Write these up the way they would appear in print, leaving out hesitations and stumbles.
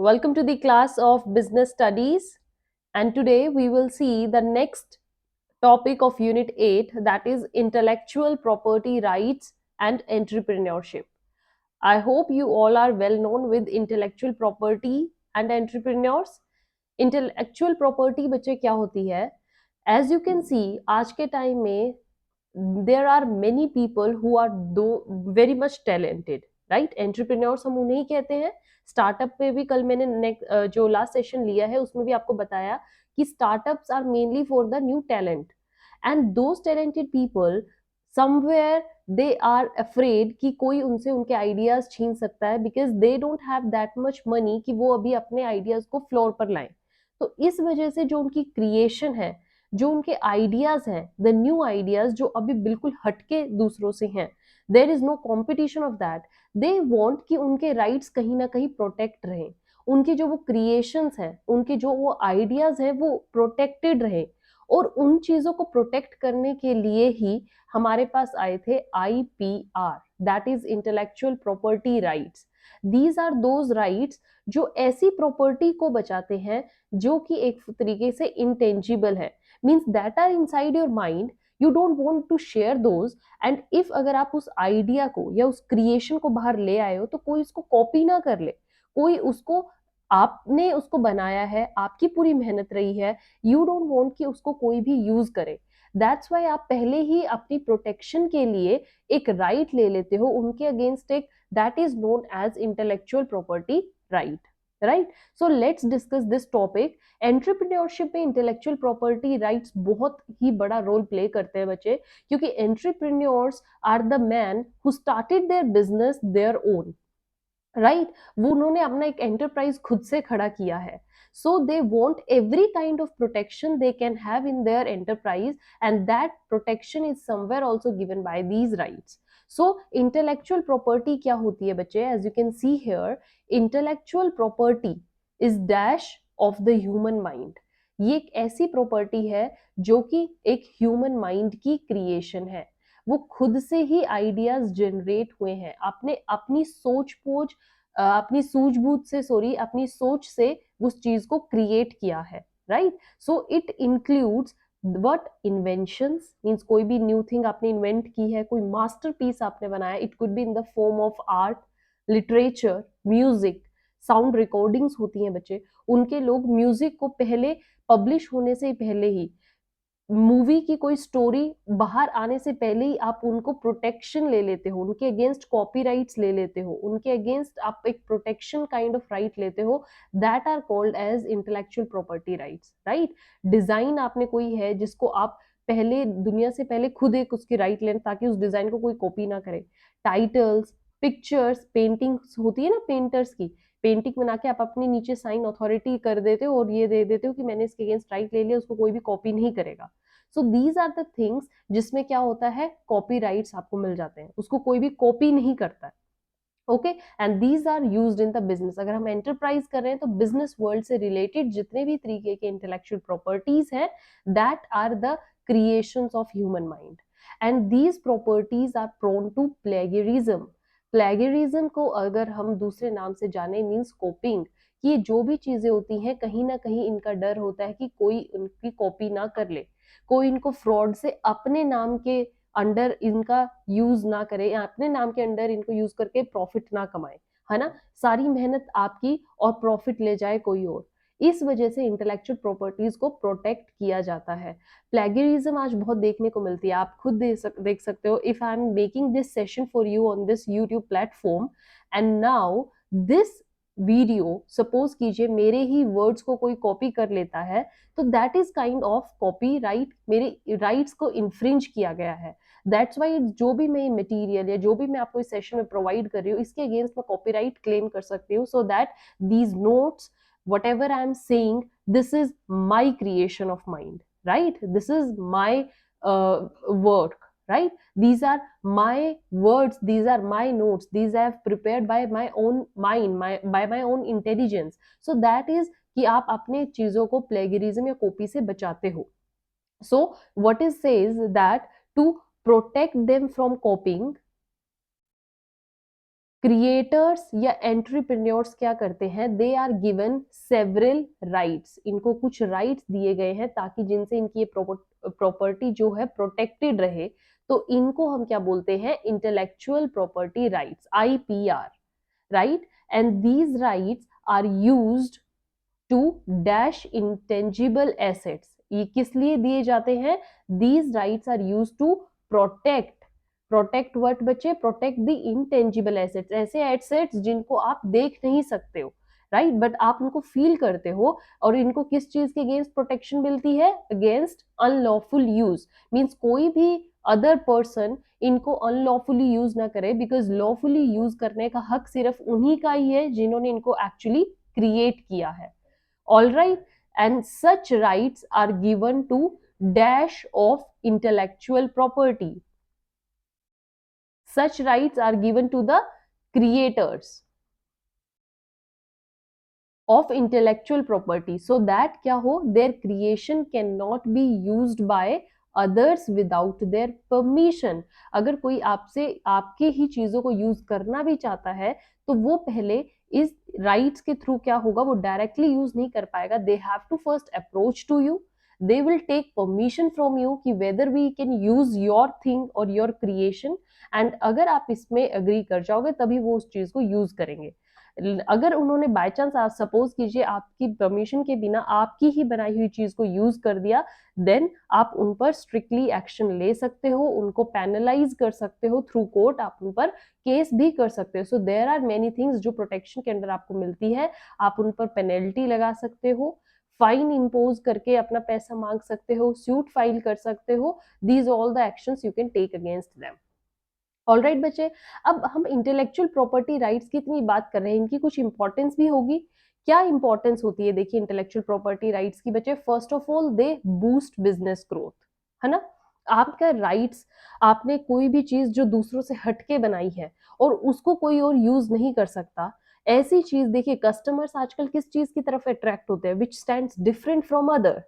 Welcome to the class of business studies, and today we will see the next topic of unit 8, that is intellectual property rights and entrepreneurship. I hope you all are well known with intellectual property and entrepreneurs. Intellectual property बच्चे क्या होती है? As you can see, आज के time में there are many people who are very much talented, right? Entrepreneurs हम उन्हें ही कहते हैं. स्टार्टअप पे भी कल मैंने जो लास्ट सेशन लिया है उसमें भी आपको बताया कि startups are mainly for the new talent, and those talented people somewhere they are afraid कि कोई उनसे उनके आइडियाज छीन सकता है, because they don't have that much money कि वो अभी अपने आइडियाज को फ्लोर पर लाएं. तो इस वजह से जो उनकी क्रिएशन है, जो उनके आइडियाज हैं, द न्यू आइडियाज जो अभी बिल्कुल हटके दूसरों से हैं, there is no competition of that. They want कि उनके राइट्स कहीं ना कहीं प्रोटेक्ट रहें, उनकी जो वो क्रिएशंस हैं, उनके जो वो आइडियाज हैं वो प्रोटेक्टेड रहे. और उन चीजों को प्रोटेक्ट करने के लिए ही हमारे पास आए थे IPR, that is intellectual property rights. These are those rights जो ऐसी प्रॉपर्टी को बचाते हैं जो कि एक तरीके से इंटेंजिबल है, means that are inside your mind, you don't want to share those. And if अगर आप उस आइडिया को या उस क्रिएशन को बाहर ले आए हो तो कोई उसको कॉपी ना कर ले, कोई उसको, आपने उसको बनाया है, आपकी पूरी मेहनत रही है, यू डोंट वांट कि उसको कोई भी यूज करे. दैट्स वाई आप पहले ही अपनी प्रोटेक्शन के लिए एक राइट ले लेते हो उनके अगेंस्ट, एक that is known as intellectual property right. Right, so let's discuss this topic. Entrepreneurship में इंटेलेक्चुअल प्रॉपर्टी राइट्स बहुत ही बड़ा रोल प्ले करते हैं बच्चे, क्योंकि entrepreneurs are the man who started their business their own. Right, वो उन्होंने अपना एक एंटरप्राइज खुद से खड़ा किया है. So they want every kind of protection they can have in their enterprise, and that protection is somewhere also given by these rights. So intellectual property क्या होती है बच्चे? As you can see here, intellectual property is dash of the human mind. ये एक ऐसी property है जो कि एक ह्यूमन माइंड की क्रिएशन है. वो खुद से ही आइडियाज जनरेट हुए हैं, आपने अपनी सोच पोच, अपनी सूझबूझ से, सॉरी, अपनी सोच से उस चीज को क्रिएट किया है. Right, so it includes what inventions, means कोई भी न्यू थिंग आपने इन्वेंट की है, कोई मास्टरपीस आपने बनाया, it could be in the form of art, literature, music. Sound recordings होती हैं बच्चे, उनके लोग म्यूजिक को पहले पब्लिश होने से पहले ही, मूवी की कोई स्टोरी बाहर आने से पहले ही आप उनको प्रोटेक्शन ले लेते हो, उनके अगेंस्ट कॉपीराइट्स ले लेते हो, उनके अगेंस्ट आप एक प्रोटेक्शन काइंड ऑफ राइट लेते हो. That are called as intellectual property rights. Right, design आपने कोई है जिसको आप पहले, दुनिया से पहले खुद एक उसकी राइट लें ताकि उस डिजाइन को कोई कॉपी ना करे. टाइटल्स, पिक्चर्स, पेंटिंग्स होती है ना पेंटर्स की, पेंटिंग बना के आप अपने नीचे साइन अथॉरिटी कर देते हो और ये दे देते हो कि मैंने इसके अगेंस्ट राइट ले लिया, उसको कोई भी कॉपी नहीं करेगा. So these are the things जिसमें क्या होता है, कॉपीराइट्स आपको मिल जाते हैं, उसको कोई भी कॉपी नहीं करता है. Okay, and these are used in the business. अगर हम एंटरप्राइज कर रहे हैं तो बिजनेस वर्ल्ड से रिलेटेड जितने भी तरीके के इंटेलेक्चुअल प्रॉपर्टीज हैं, that are the creations of human mind, and these properties are prone to plagiarism. Plagiarism को अगर हम दूसरे नाम से जाने, मीन्स कॉपिंग. ये जो भी चीजें होती हैं कहीं ना कहीं इनका डर होता है कि कोई उनकी कॉपी ना कर ले, कोई इनको फ्रॉड से अपने नाम के अंडर इनका यूज ना करे, या अपने नाम के अंडर इनको यूज करके प्रॉफिट ना कमाए, है ना, सारी मेहनत आपकी और प्रॉफिट ले जाए कोई और. इस वजह से इंटेलेक्चुअल प्रॉपर्टीज को प्रोटेक्ट किया जाता है. प्लेगरिज्म आज बहुत देखने को मिलती है, आप खुद देख सकते हो. If I am making this session for you on this YouTube platform, and now this video, suppose कीजिए मेरे ही वर्ड्स को कोई कॉपी कर लेता है, तो that is kind of copy right, मेरे राइट्स को इन्फ्रिंज किया गया है. दैट्स वाई जो भी मैं मटेरियल या जो भी मैं आपको इस सेशन में प्रोवाइड कर रही हूँ, इसके अगेंस्ट मैं कॉपीराइट क्लेम कर सकती हूँ, so that these notes, what ever I am saying, this is my creation of mind. Right, this is my work. Right, these are my words, these are my notes, these I have prepared by my own mind, by my own intelligence. So that is कि आप अपने चीजों को plagiarism या copy से बचाते हो. So what it says that to protect them from copying, creators या एंटरप्रेन्योर्स क्या करते हैं, they are given several rights, इनको कुछ राइट्स दिए गए हैं ताकि जिनसे इनकी ये प्रॉपर्टी जो है प्रोटेक्टेड रहे, तो इनको हम क्या बोलते हैं, intellectual property rights, IPR, right. And these rights are used to dash intangible assets, ये किस लिए दिए जाते हैं, these rights are use to protect, protect what बच्चे, प्रोटेक्ट द इंटेंजिबल एसेट्स, ऐसे एसेट्स जिनको आप देख नहीं सकते हो, राइट, बट आप उनको फील करते हो। और इनको किस चीज के अगेंस्ट प्रोटेक्शन मिलती है, अगेंस्ट अनलॉफुल यूज, मीन्स कोई भी अदर पर्सन इनको अनलॉफुली यूज ना करे, बिकॉज लॉफुली यूज करने का हक सिर्फ उन्हीं का ही है जिन्होंने इनको एक्चुअली क्रिएट किया है। All right, and such rights are given to dash of intellectual property. Such rights are given to the creators of intellectual property so that क्या हो, their creation cannot be used by others without their permission. अगर कोई आपसे आपके ही चीजों को use करना भी चाहता है तो वो पहले इस राइट्स के थ्रू क्या होगा, वो डायरेक्टली यूज नहीं कर पाएगा, they have to first approach to you, they will take permission from you कि whether we can use your thing और योर क्रिएशन, एंड अगर आप इसमें अग्री कर जाओगे तभी वो उस चीज को यूज करेंगे। अगर उन्होंने बाय चांस, आप सपोज कीजिए आपकी परमिशन के बिना आपकी ही बनाई हुई चीज को यूज कर दिया, देन आप उन पर स्ट्रिक्टली एक्शन ले सकते हो, उनको पैनलाइज कर सकते हो थ्रू कोर्ट, आप उन पर केस भी कर सकते हो। So there are many things जो प्रोटेक्शन के अंदर आपको मिलती है, आप उन पर पेनल्टी लगा सकते हो, फाइन इम्पोज करके अपना पैसा मांग सकते हो, सूट फाइल कर सकते हो, these all the actions you can take against them. Alright बच्चे, अब हम इंटेलेक्चुअल प्रॉपर्टी राइट्स की इतनी बात कर रहे हैं, इनकी कुछ इंपॉर्टेंस भी होगी। क्या इंपॉर्टेंस होती है, देखिए इंटेलेक्चुअल प्रॉपर्टी राइट्स की बच्चे, first of all they boost business growth, है ना। आपका राइट्स, आपने कोई भी चीज जो दूसरों से हटके बनाई है और उसको कोई और यूज नहीं कर सकता, ऐसी चीज देखिए, कस्टमर्स आजकल किस चीज की तरफ अट्रैक्ट होते हैं, विच stands different from other,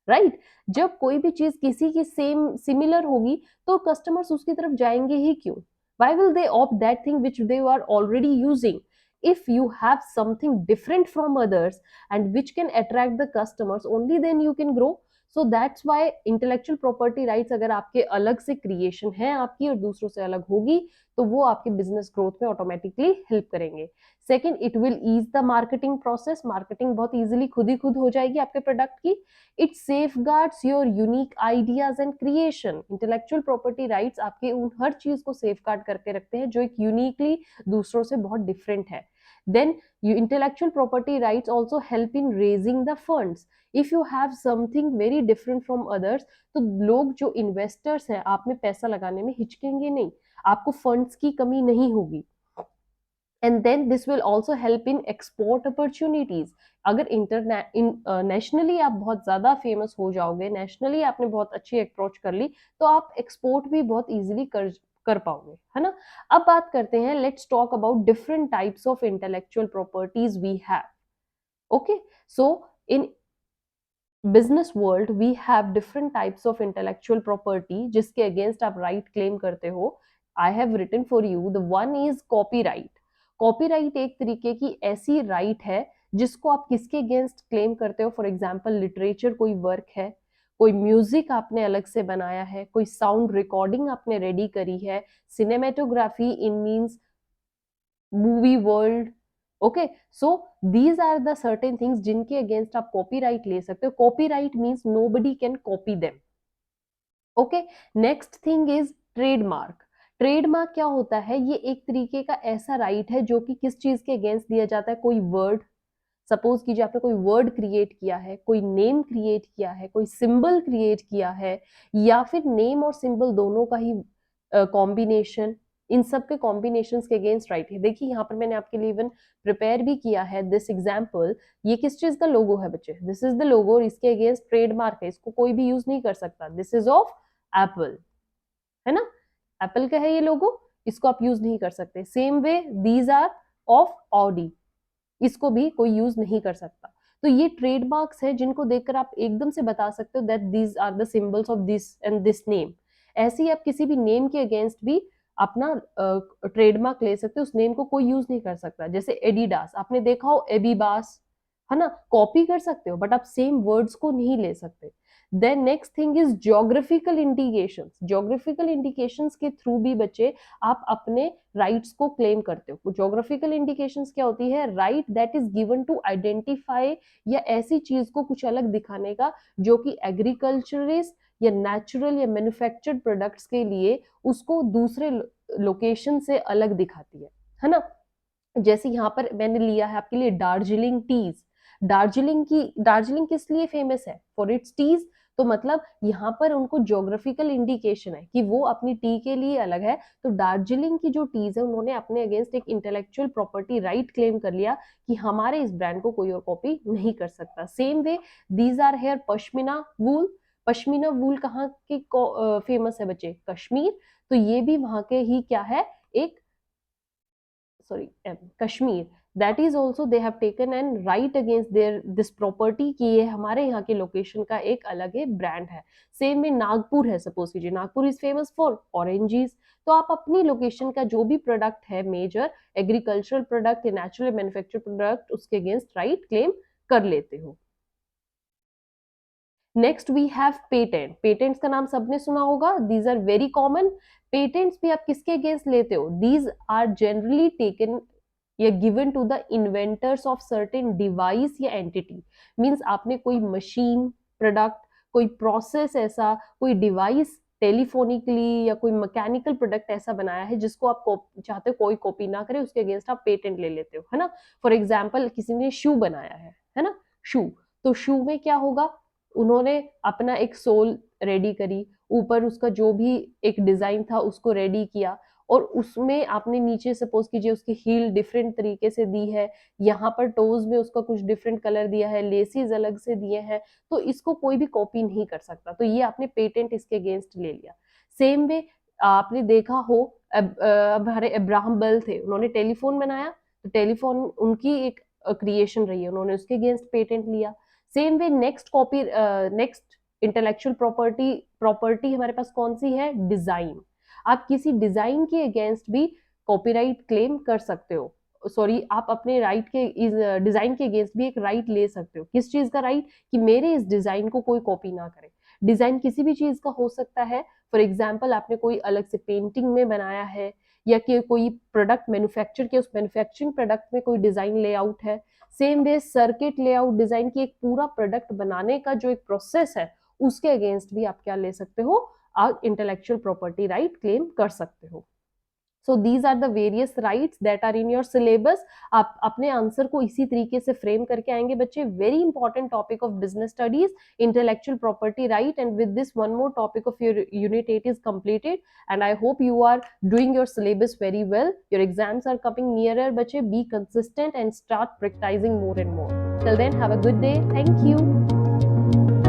right. जब कोई भी चीज किसी की सेम सिमिलर होगी तो कस्टमर्स उसकी तरफ जाएंगे ही क्यों, why will they opt that thing which they are already using? If you have something different from others and which can attract the customers, only then you can grow. So that's why intellectual property rights अगर आपके अलग से creation है आपकी और दूसरों से अलग होगी तो वो आपके बिजनेस ग्रोथ में ऑटोमेटिकली हेल्प करेंगे। Second, it will ease the marketing process, marketing बहुत इजीली खुद ही खुद हो जाएगी आपके प्रोडक्ट की। It safeguards your unique ideas and creation, intellectual property rights आपके उन हर चीज को सेफगार्ड करके रखते हैं जो एक यूनिकली दूसरों से बहुत डिफरेंट है। Then intellectual property rights also help in raising the funds. If you have something very different from others, तो लोग जो इन्वेस्टर्स हैं आप में पैसा लगाने में हिचकेंगे नहीं, आपको फंड्स की कमी नहीं होगी। And then this will also help in export opportunities. अगर नेशनली आप बहुत ज्यादा फेमस हो जाओगे, नेशनली आपने बहुत अच्छी अप्रोच कर ली, तो आप एक्सपोर्ट भी बहुत इजीली कर पाओगे, है ना। अब बात करते हैं, let's talk about different types of intellectual properties we have. Okay, so in business world we have different types of intellectual property जिसके अगेंस्ट आप राइट क्लेम करते हो। I have written for you, the one is copyright. Copyright एक तरीके की ऐसी right है जिसको आप किसके अगेंस्ट क्लेम करते हो, फॉर एग्जाम्पल लिटरेचर कोई वर्क है, कोई म्यूजिक आपने अलग से बनाया है, कोई साउंड रिकॉर्डिंग आपने रेडी करी है, cinematography in means movie world. Okay, so these are the certain things जिनके अगेंस्ट आप कॉपीराइट ले सकते हो। Copyright means nobody can copy them. Okay, next thing is trademark. Trademark क्या होता है, ये एक तरीके का ऐसा राइट है जो कि किस चीज के अगेंस्ट दिया जाता है, कोई वर्ड, सपोज कीजिए आपने कोई वर्ड क्रिएट किया है, कोई नेम क्रिएट किया है, कोई सिंबल क्रिएट किया है, या फिर नेम और सिंबल दोनों का ही कॉम्बिनेशन, इन सब के कॉम्बिनेशन के अगेंस्ट राइट है। देखिए यहाँ पर मैंने आपके लिए इवन प्रिपेयर भी किया है दिस एग्जाम्पल। ये किस चीज का लोगो है बच्चे, दिस इज द लोगो, और इसके अगेंस्ट ट्रेडमार्क है, इसको कोई भी यूज नहीं कर सकता। दिस इज ऑफ एप्पल, है ना, एप्पल का है ये लोगो, इसको आप यूज नहीं कर सकते। Same way these are of Audi, इसको भी कोई यूज नहीं कर सकता। तो ये ट्रेडमार्क्स है जिनको देखकर आप एकदम से बता सकते हो that these are the symbols of this and this name. ऐसे ही आप किसी भी नेम के अगेंस्ट भी अपना ट्रेडमार्क ले सकते हो, उस नेम को कोई यूज नहीं कर सकता। जैसे एडिडास, आपने देखा हो एबीबास, है ना, कॉपी कर सकते हो बट आप सेम वर्ड्स को नहीं ले सकते। Then next thing is geographical indications. Geographical indications के थ्रू भी बच्चे आप अपने राइट्स को क्लेम करते हो। ज्योग्राफिकल इंडिकेशंस क्या होती है? Right that is given to identify, या ऐसी चीज को कुछ अलग दिखाने का जो कि एग्रीकल्चरिस्ट या नेचुरल या मैन्युफैक्चर्ड प्रोडक्ट्स के लिए उसको दूसरे लोकेशन से अलग दिखाती है ना। जैसे यहाँ पर मैंने लिया है आपके लिए दार्जिलिंग टीज। दार्जिलिंग किस लिए फेमस है? For its teas. तो मतलब यहाँ पर उनको ज्योग्राफिकल इंडिकेशन है कि वो अपनी टी के लिए अलग है। तो दार्जिलिंग की जो टीज है उन्होंने अपने अगेंस्ट एक इंटेलेक्चुअल प्रॉपर्टी राइट क्लेम कर लिया कि हमारे इस ब्रांड को कोई और कॉपी नहीं कर सकता। Same way these are here pashmina wool. Pashmina wool कहाँ की फेमस है बच्चे? कश्मीर। तो ये भी वहां के ही क्या है, एक sorry Kashmir. That is also they have taken and right against their this property कि ये हमारे यहाँ के लोकेशन का एक अलग ही ब्रांड है। सेम में नागपुर है, सपोज कीजिए Nagpur is famous for oranges. तो आप अपनी लोकेशन का जो भी प्रोडक्ट है, मेजर एग्रीकल्चरल प्रोडक्ट या नेचुरल मैन्युफैक्चर प्रोडक्ट, उसके अगेंस्ट राइट क्लेम कर लेते हो। Next we have patent. Patents का नाम सबने सुना होगा, these are very common. Patents भी आप किसके अगेंस्ट लेते हो? दीज आर जनरली टेकन या given to the inventors of certain device या एंटिटी। मींस आपने कोई मशीन, प्रोडक्ट, कोई प्रोसेस, ऐसा कोई डिवाइस टेलीफोनिकली या कोई मैकेनिकल प्रोडक्ट ऐसा बनाया है जिसको आप चाहते हो कोई कॉपी ना करे, उसके अगेंस्ट आप पेटेंट ले लेते हो, है ना। फॉर एग्जाम्पल किसी ने शू बनाया है ना, शू। तो शू में क्या होगा? उन्होंने अपना एक सोल रेडी करी, ऊपर उसका जो भी एक डिजाइन था उसको रेडी किया, और उसमें आपने नीचे सपोज कीजिए उसकी हील डिफरेंट तरीके से दी है, यहाँ पर टोज में उसका कुछ डिफरेंट कलर दिया है, लेसीज अलग से दिए हैं, तो इसको कोई भी कॉपी नहीं कर सकता। तो ये आपने पेटेंट इसके अगेंस्ट ले लिया। सेम वे आपने देखा हो, अब हमारे अब्राहम बेल थे, उन्होंने टेलीफोन बनाया, तो टेलीफोन उनकी एक क्रिएशन रही है, उन्होंने उसके अगेंस्ट पेटेंट लिया। Same way next copy, next intellectual property हमारे पास कौन सी है? डिजाइन। आप किसी डिजाइन के अगेंस्ट भी कॉपीराइट क्लेम कर सकते हो। सॉरी, आप अपने राइट के इस डिजाइन के अगेंस्ट भी एक राइट ले सकते हो। किस चीज का राइट? कि मेरे इस डिजाइन को कोई कॉपी ना करे। डिजाइन किसी भी चीज का हो सकता है। फॉर एग्जाम्पल आपने कोई अलग से पेंटिंग में बनाया है, या कि कोई प्रोडक्ट मैन्युफैक्चर किया, उस मैन्युफैक्चरिंग प्रोडक्ट में कोई डिजाइन लेआउट है। Same way circuit layout design की एक पूरा प्रोडक्ट बनाने का जो एक प्रोसेस है, उसके अगेंस्ट भी आप क्या ले सकते हो? आप इंटेलेक्चुअल प्रॉपर्टी राइट क्लेम कर सकते हो। So these are the various rights that are in your syllabus. आप अपने आंसर को इसी तरीके से फ्रेम करके आएंगे बच्चे। Very important topic of business studies, intellectual property right, and with this one more topic of your unit 8 is completed, and I hope you are doing your syllabus very well. Your exams are coming nearer बच्चे. Be consistent and start practicing more and more. Till then, have a good day. Thank you.